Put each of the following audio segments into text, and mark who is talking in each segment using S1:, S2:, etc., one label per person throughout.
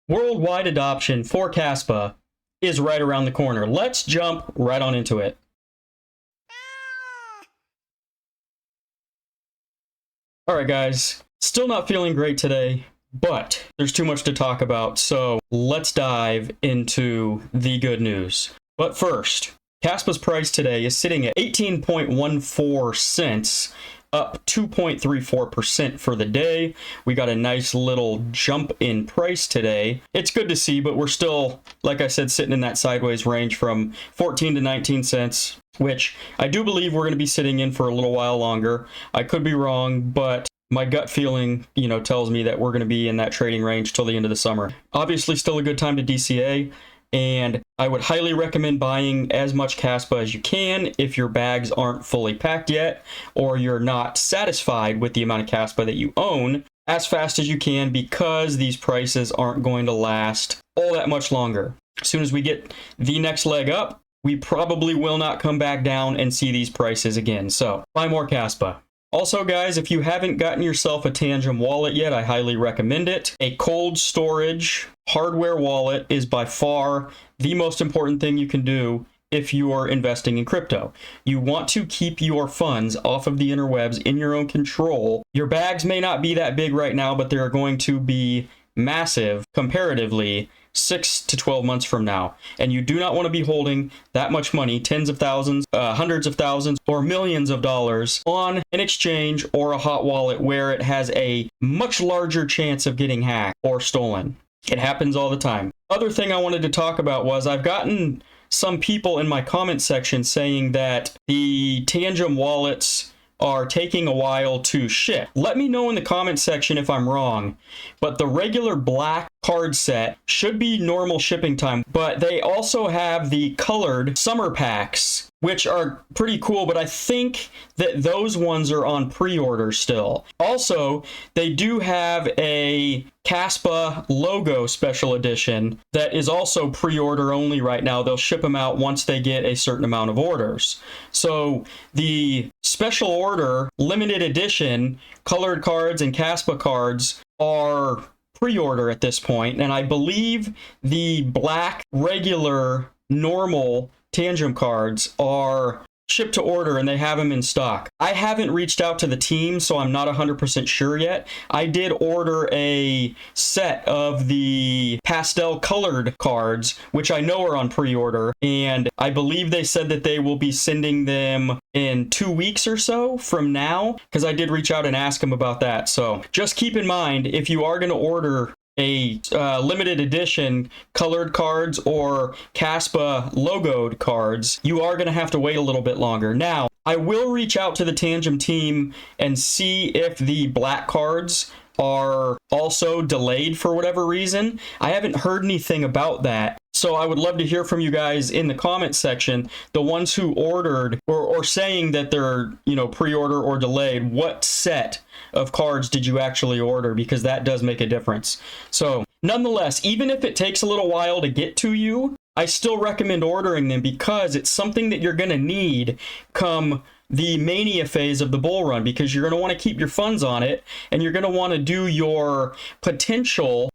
S1: Worldwide adoption for Caspa is right around the corner. Let's jump right on into it. Alright guys, still not feeling great today, but there's too much to talk about, so let's dive into the good news. But first, Caspa's price today is sitting at 18.14 cents, up 2.34% for the day. We got a nice little jump in price today. It's good to see, but we're still, like I said, sitting in that sideways range from 14 to 19 cents, which I do believe we're going to be sitting in for a little while longer. I could be wrong, but my gut feeling, tells me that we're going to be in that trading range till the end of the summer. Obviously, still a good time to DCA. And I would highly recommend buying as much Caspa as you can if your bags aren't fully packed yet, or you're not satisfied with the amount of Caspa that you own, as fast as you can, because these prices aren't going to last all that much longer. As soon as we get the next leg up, we probably will not come back down and see these prices again. So buy more Caspa. Also, guys, if you haven't gotten yourself a Tangem wallet yet, I highly recommend it. A cold storage hardware wallet is by far the most important thing you can do if you are investing in crypto. You want to keep your funds off of the interwebs in your own control. Your bags may not be that big right now, but they're going to be massive comparatively 6 to 12 months from now, and you do not want to be holding that much money, tens of thousands, hundreds of thousands, or millions of dollars on an exchange or a hot wallet where it has a much larger chance of getting hacked or stolen. It happens all the time. Other thing I wanted to talk about was I've gotten some people in my comment section saying that the Tangem wallets are taking a while to ship. Let me know in the comment section if I'm wrong, but the regular black card set should be normal shipping time, but they also have the colored summer packs, which are pretty cool, but I think that those ones are on pre-order still. Also, they do have a Caspa logo special edition that is also pre-order only right now. They'll ship them out once they get a certain amount of orders. So the special order limited edition colored cards and Caspa cards are pre-order at this point, and I believe the black regular normal Tangem cards are shipped to order and they have them in stock. I haven't reached out to the team, so I'm not 100% sure yet. I did order a set of the pastel colored cards, which I know are on pre-order, and I believe they said that they will be sending them in 2 weeks or so from now, because I did reach out and ask them about that. So just keep in mind, if you are going to order a limited edition colored cards or Caspa logoed cards, you are going to have to wait a little bit longer. Now, I will reach out to the Tangem team and see if the black cards are also delayed for whatever reason. I haven't heard anything about that. So I would love to hear from you guys in the comment section, the ones who ordered or saying that they're, pre-order or delayed. What set of cards did you actually order? Because that does make a difference. So nonetheless, even if it takes a little while to get to you, I still recommend ordering them because it's something that you're going to need come the mania phase of the bull run, because you're going to want to keep your funds on it and you're going to want to do your potential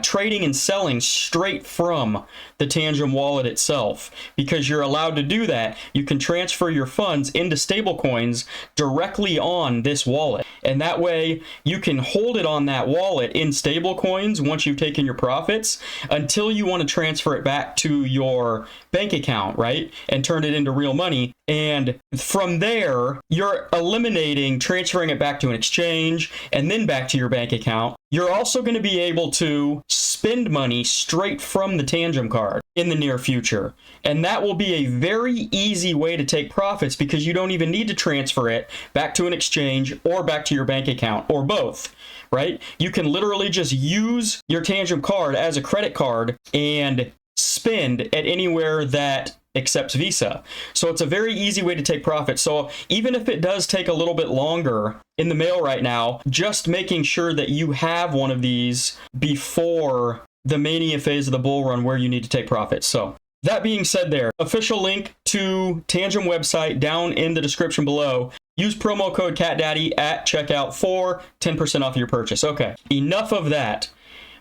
S1: trading and selling straight from the Tangem wallet itself, because you're allowed to do that. You can transfer your funds into stablecoins directly on this wallet, and that way you can hold it on that wallet in stablecoins once you've taken your profits until you want to transfer it back to your bank account, right, and turn it into real money. And from there, you're eliminating transferring it back to an exchange and then back to your bank account. You're also going to be able to spend money straight from the Tangem card in the near future. And that will be a very easy way to take profits, because you don't even need to transfer it back to an exchange or back to your bank account, or both, right? You can literally just use your Tangem card as a credit card and spend at anywhere that accepts Visa. So it's a very easy way to take profit. So even if it does take a little bit longer in the mail right now, just making sure that you have one of these before the mania phase of the bull run where you need to take profits. So that being said, there, official link to Tangem website down in the description below. Use promo code CatDaddy at checkout for 10% off your purchase. Okay, enough of that.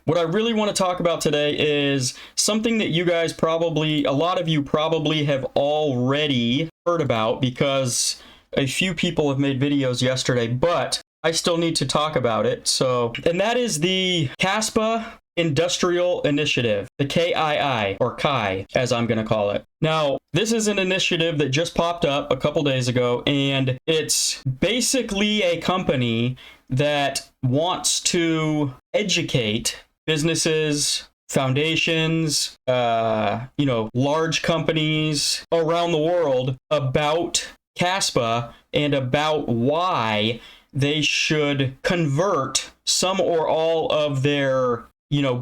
S1: what I really want to talk about today is something that you guys probably, a lot of you probably have already heard about because a few people have made videos yesterday, but I still need to talk about it. So, and that is the KASPA Industrial Initiative, the KII, or KI, as I'm going to call it. Now, this is an initiative that just popped up a couple days ago, and it's basically a company that wants to educate businesses, foundations, large companies around the world about KASPA and about why they should convert some or all of their,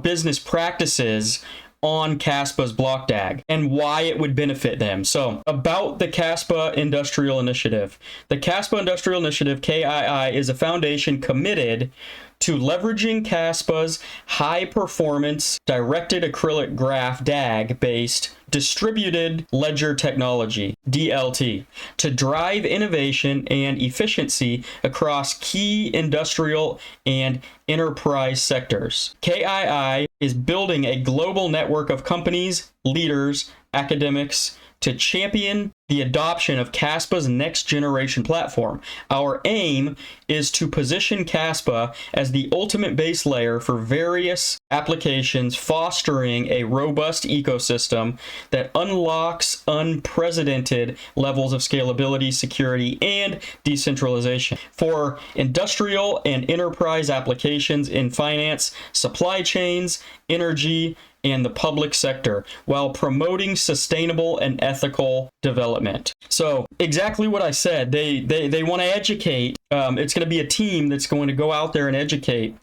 S1: business practices on KASPA's block DAG and why it would benefit them. So, about the KASPA Industrial Initiative. The KASPA Industrial Initiative, KII, is a foundation committed to leveraging KASPA's high-performance directed acrylic graph DAG-based distributed ledger technology, DLT, to drive innovation and efficiency across key industrial and enterprise sectors. KII is building a global network of companies, leaders, academics, to champion the adoption of KASPA's next generation platform. Our aim is to position KASPA as the ultimate base layer for various applications, fostering a robust ecosystem that unlocks unprecedented levels of scalability, security, and decentralization for industrial and enterprise applications in finance, supply chains, energy, and the public sector, while promoting sustainable and ethical development. So exactly what I said, they want to educate. It's going to be a team that's going to go out there and educate,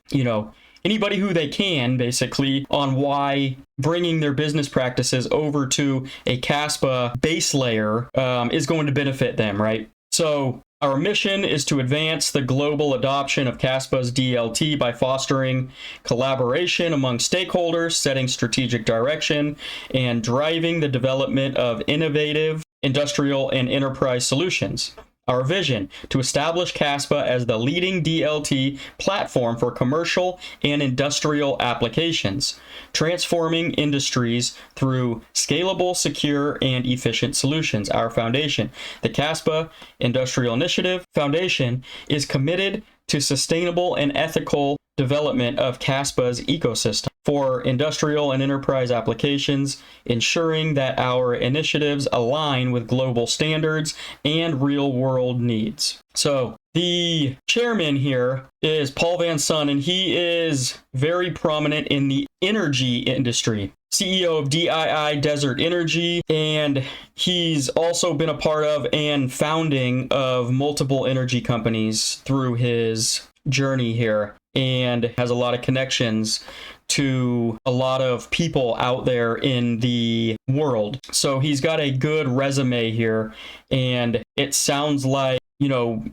S1: anybody who they can, basically, on why bringing their business practices over to a KASPA base layer is going to benefit them, right? So our mission is to advance the global adoption of KASPA's DLT by fostering collaboration among stakeholders, setting strategic direction, and driving the development of innovative industrial and enterprise solutions. Our vision, to establish KASPA as the leading DLT platform for commercial and industrial applications, transforming industries through scalable, secure, and efficient solutions. Our foundation, the KASPA Industrial Initiative Foundation, is committed to sustainable and ethical development of KASPA's ecosystem for industrial and enterprise applications, ensuring that our initiatives align with global standards and real-world needs. So the chairman here is Paul Van Son, and he is very prominent in the energy industry. CEO of DII Desert Energy, and he's also been a part of and founding of multiple energy companies through his journey here, and has a lot of connections to a lot of people out there in the world. So he's got a good resume here, and it sounds like,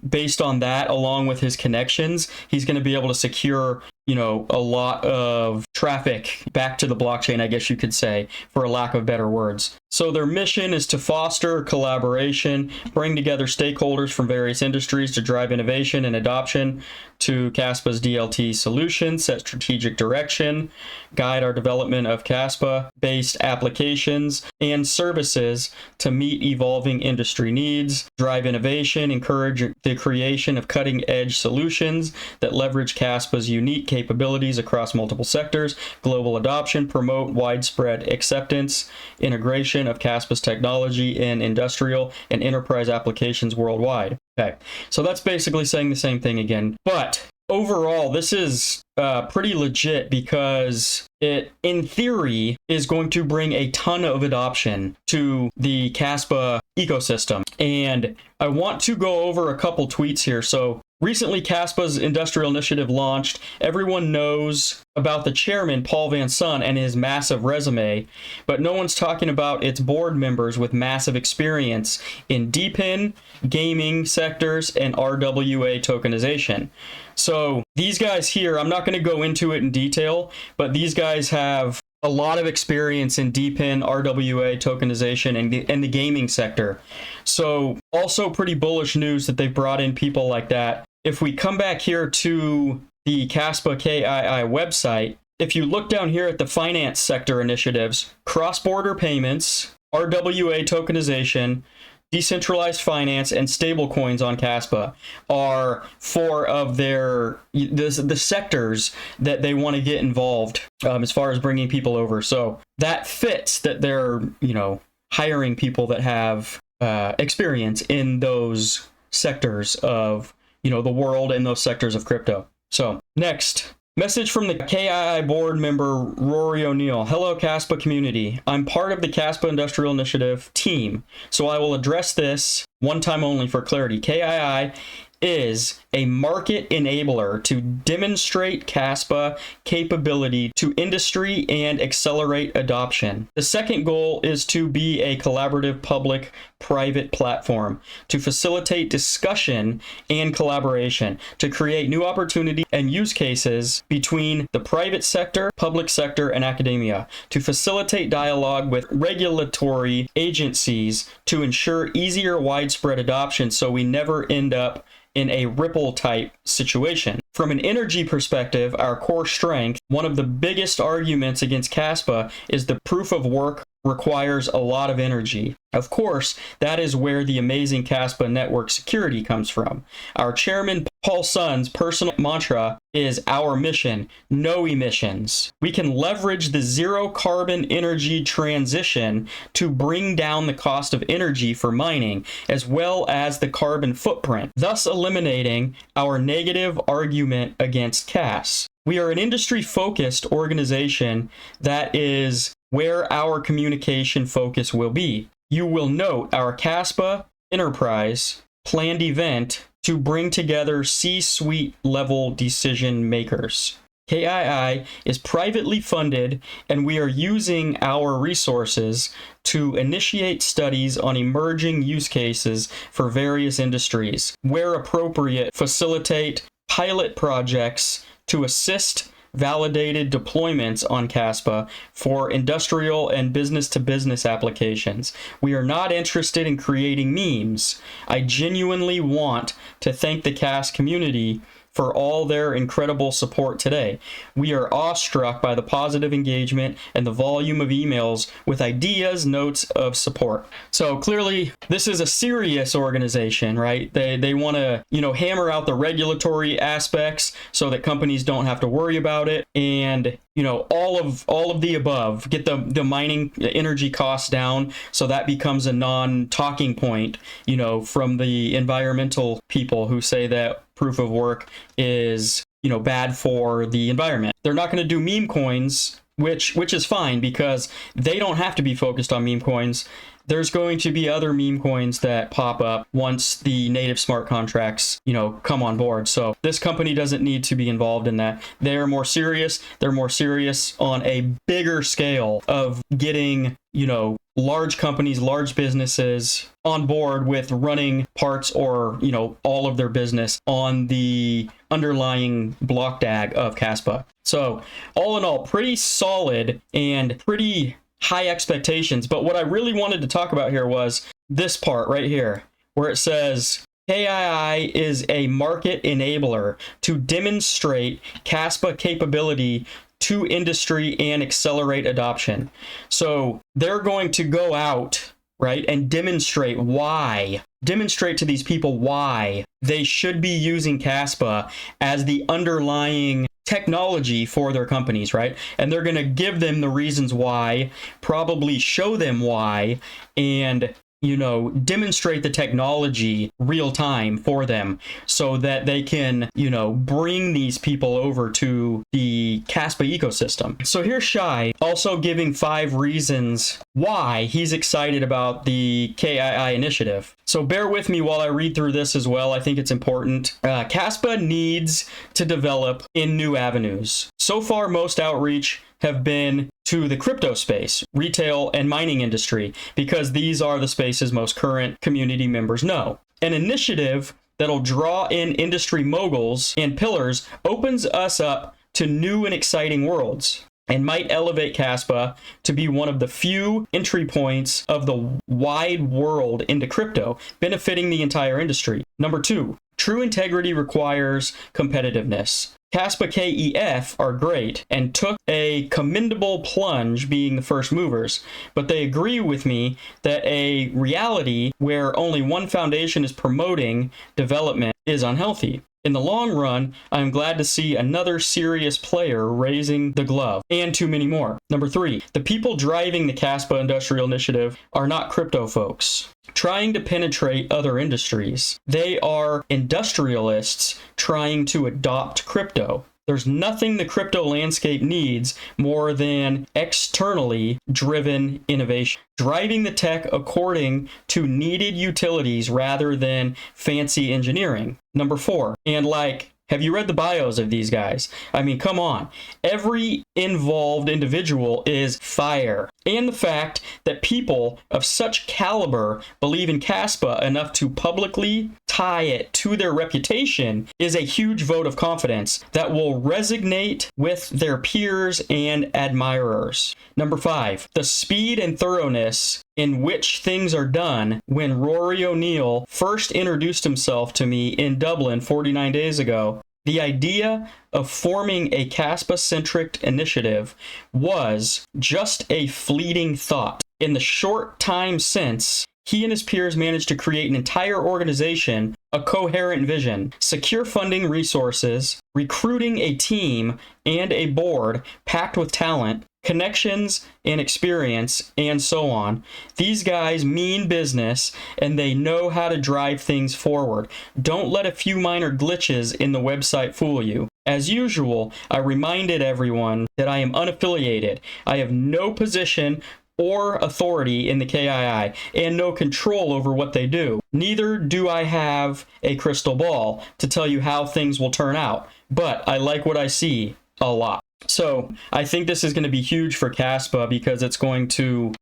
S1: based on that, along with his connections, he's going to be able to secure, a lot of traffic back to the blockchain, I guess you could say, for a lack of better words. So their mission is to foster collaboration, bring together stakeholders from various industries to drive innovation and adoption to KASPA's DLT solutions, set strategic direction, guide our development of KASPA-based applications and services to meet evolving industry needs, drive innovation, encourage the creation of cutting-edge solutions that leverage KASPA's unique capabilities across multiple sectors, global adoption, promote widespread acceptance, integration of KASPA's technology in industrial and enterprise applications worldwide. Okay, so that's basically saying the same thing again. But overall, this is pretty legit because it, in theory, is going to bring a ton of adoption to the KASPA ecosystem. And I want to go over a couple tweets here. So recently, KASPA's Industrial Initiative launched. Everyone knows about the chairman, Paul Van Son, and his massive resume, but no one's talking about its board members with massive experience in DePIN, gaming sectors, and RWA tokenization. So these guys here, I'm not going to go into it in detail, but these guys have a lot of experience in DePIN, RWA tokenization, and the gaming sector. So also pretty bullish news that they've brought in people like that. If we come back here to the KASPA KII website, if you look down here at the finance sector initiatives, cross-border payments, RWA tokenization, decentralized finance, and stablecoins on KASPA are four of the sectors that they want to get involved as far as bringing people over. So that fits that they're, hiring people that have experience in those sectors of, the world and those sectors of crypto. So next, message from the KII board member, Rory O'Neill. Hello, KASPA community. I'm part of the KASPA Industrial Initiative team, so I will address this one time only for clarity. KII is a market enabler to demonstrate KASPA capability to industry and accelerate adoption. The second goal is to be a collaborative public-private platform to facilitate discussion and collaboration, to create new opportunity and use cases between the private sector, public sector, and academia, to facilitate dialogue with regulatory agencies to ensure easier widespread adoption so we never end up in a ripple type situation. From an energy perspective, our core strength, one of the biggest arguments against KASPA is the proof of work requires a lot of energy. Of course, that is where the amazing KASPA network security comes from. Our chairman, Paul Sun's personal mantra is our mission, no emissions. We can leverage the zero carbon energy transition to bring down the cost of energy for mining, as well as the carbon footprint, thus eliminating our negative argument against CAS. We are an industry-focused organization that is where our communication focus will be. You will note our KASPA Enterprise planned event to bring together C-suite level decision makers. KII is privately funded, and we are using our resources to initiate studies on emerging use cases for various industries. Where appropriate, facilitate pilot projects to assist validated deployments on KASPA for industrial and business-to-business applications. We are not interested in creating memes. I genuinely want to thank the CAS community for all their incredible support today. We are awestruck by the positive engagement and the volume of emails with ideas, notes of support. So clearly, this is a serious organization, right? They want to, hammer out the regulatory aspects so that companies don't have to worry about it, and all of the above. Get the mining energy costs down so that becomes a non-talking point, from the environmental people who say that proof of work is, bad for the environment. They're not going to do meme coins, which is fine because they don't have to be focused on meme coins. There's going to be other meme coins that pop up once the native smart contracts, come on board. So this company doesn't need to be involved in that. They're more serious. They're more serious on a bigger scale of getting, large companies, large businesses on board with running parts or, all of their business on the underlying block DAG of KASPA. So all in all, pretty solid and pretty high expectations. But what I really wanted to talk about here was this part right here, where it says KII is a market enabler to demonstrate KASPA capability to industry and accelerate adoption. So they're going to go out, right, and demonstrate to these people why they should be using KASPA as the underlying technology for their companies, right? And they're going to give them the reasons why, probably show them why, and demonstrate the technology real time for them so that they can, bring these people over to the KASPA ecosystem. So here's Shai also giving 5 reasons why he's excited about the KII initiative. So bear with me while I read through this as well. I think it's important. KASPA needs to develop in new avenues. So far, most outreach have been to the crypto space, retail, and mining industry, because these are the spaces most current community members know. An initiative that'll draw in industry moguls and pillars opens us up to new and exciting worlds, and might elevate KASPA to be one of the few entry points of the wide world into crypto, benefiting the entire industry. Number 2, True integrity requires competitiveness. Caspa KEF are great and took a commendable plunge being the first movers, but they agree with me that a reality where only one foundation is promoting development is unhealthy. In the long run, I am glad to see another serious player raising the glove, and too many more. Number 3, the people driving the Caspa Industrial Initiative are not crypto folks trying to penetrate other industries. They are industrialists trying to adopt crypto. There's nothing the crypto landscape needs more than externally driven innovation, driving the tech according to needed utilities rather than fancy engineering. Number 4, and have you read the bios of these guys? I mean, come on. Every involved individual is fire. And the fact that people of such caliber believe in Caspa enough to publicly tie it to their reputation is a huge vote of confidence that will resonate with their peers and admirers. Number 5, the speed and thoroughness in which things are done. When Rory O'Neill first introduced himself to me in Dublin 49 days ago, the idea of forming a Caspa-centric initiative was just a fleeting thought. In the short time since, he and his peers managed to create an entire organization, a coherent vision, secure funding resources, recruiting a team and a board packed with talent, connections and experience, and so on. These guys mean business and they know how to drive things forward. Don't let a few minor glitches in the website fool you. As usual, I reminded everyone that I am unaffiliated. I have no position or authority in the KII and no control over what they do. Neither do I have a crystal ball to tell you how things will turn out, but I like what I see a lot. So I think this is going to be huge for Caspa because it's going to,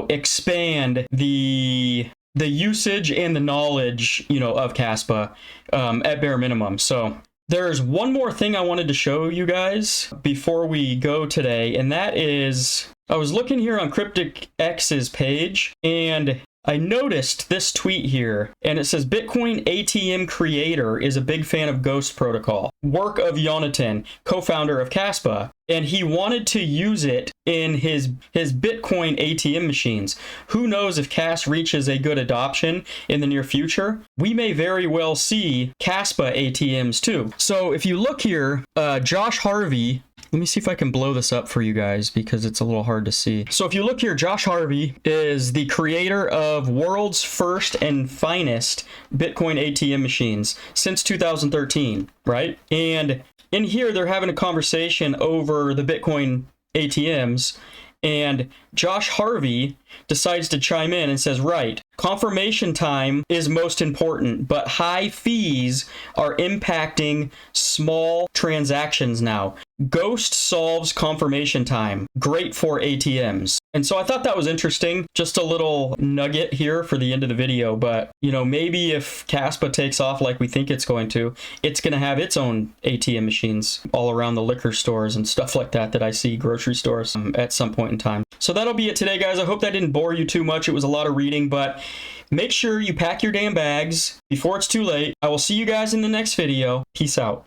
S1: expand the usage and the knowledge, of Caspa at bare minimum. So there's one more thing I wanted to show you guys before we go today, and that is I was looking here on Cryptic X's page and I noticed this tweet here, and it says Bitcoin ATM creator is a big fan of Ghost Protocol, work of Jonathan, co-founder of Caspa, and he wanted to use it in his Bitcoin ATM machines. Who knows if Cas reaches a good adoption in the near future? We may very well see Caspa ATMs too. So if you look here, Josh Harvey, let me see if I can blow this up for you guys because it's a little hard to see. So if you look here, Josh Harvey is the creator of world's first and finest Bitcoin ATM machines since 2013, right? And in here, they're having a conversation over the Bitcoin ATMs, and Josh Harvey decides to chime in and says, right, confirmation time is most important, but high fees are impacting small transactions now. Ghost solves confirmation time. Great for ATMs. And so I thought that was interesting. Just a little nugget here for the end of the video. But, maybe if Caspa takes off like we think it's going to have its own ATM machines all around the liquor stores and stuff like that I see grocery stores at some point in time. So that'll be it today, guys. I hope that didn't bore you too much. It was a lot of reading, but make sure you pack your damn bags before it's too late. I will see you guys in the next video. Peace out.